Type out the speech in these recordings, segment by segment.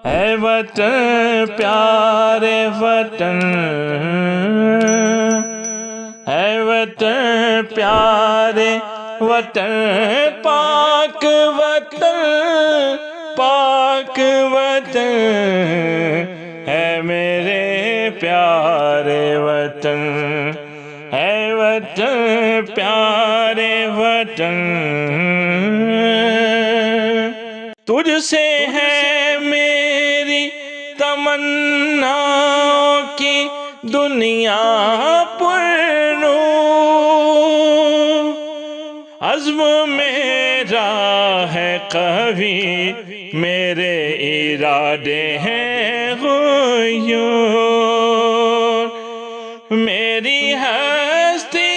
اے وطن پیارے وطن، اے وطن پیارے وطن، پاک وطن، پاک وطن، اے میرے پیارے وطن، اے وطن پیارے وطن۔ تجھ سے ہے میری تمناؤں کی دنیا پرنور، عزم میرا ہے قوی، میرے ارادے ہیں غیور، میری ہستی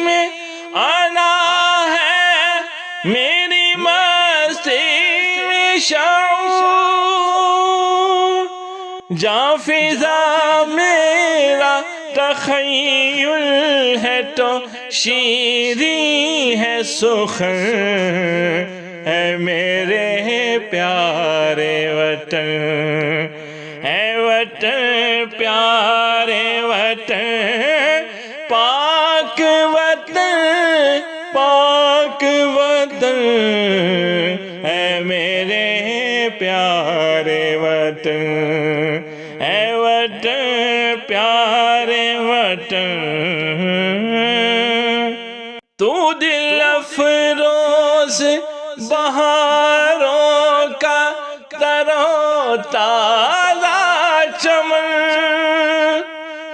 میں آنا ہے، میری مستی میں شعور، جاں فضا میرا تخیل ہے تو شیریں ہے سخن، اے میرے پیارے وطن، اے وطن پیارے وطن، پاک وطن، پاک وطن، اے میرے پیارے وطن، اے وطن پیارے وطن۔ تو دل افروز بہاروں کا تر و تازہ چمن،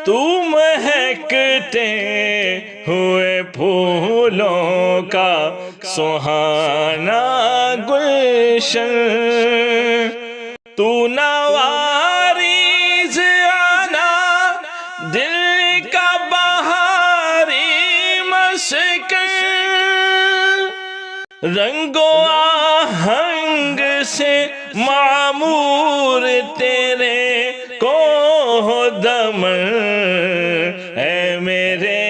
تو مہکتے ہوئے پھولوں کا سہانا گلشن، تو نواریز آنا دل کا بہاری مسکن، رنگ و آہنگ سے معمور تیرے کوہ دمن، اے میرے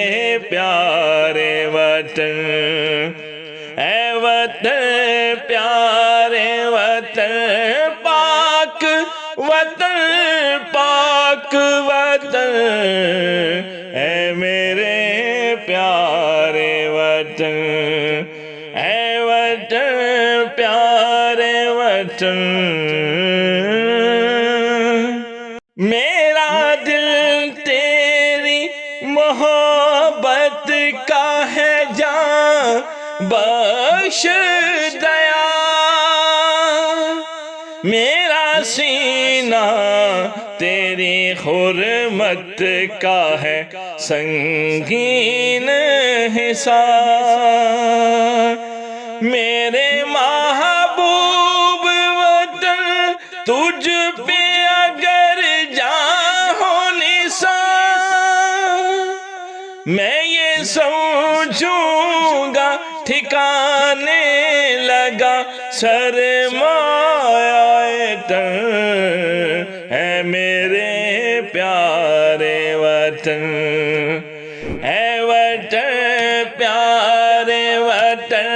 پیارے وطن، اے وطن پیارے وطن، پاک وطن، پاک وطن، اے میرے پیارے وطن، اے وطن پیارے وطن۔ میرا دل تیری محبت کا ہے جاں بخش دیا، میرا سینہ تیری حرمت کا ہے سنگین حصار، میرے محبوب وطن تجھ پہ اگر جاں ہو نثار، میں یہ سمجھوں گا ٹھکانے لگا سرمایہ تن، اے میرے پیارے وطن، اے وطن پیارے وطن،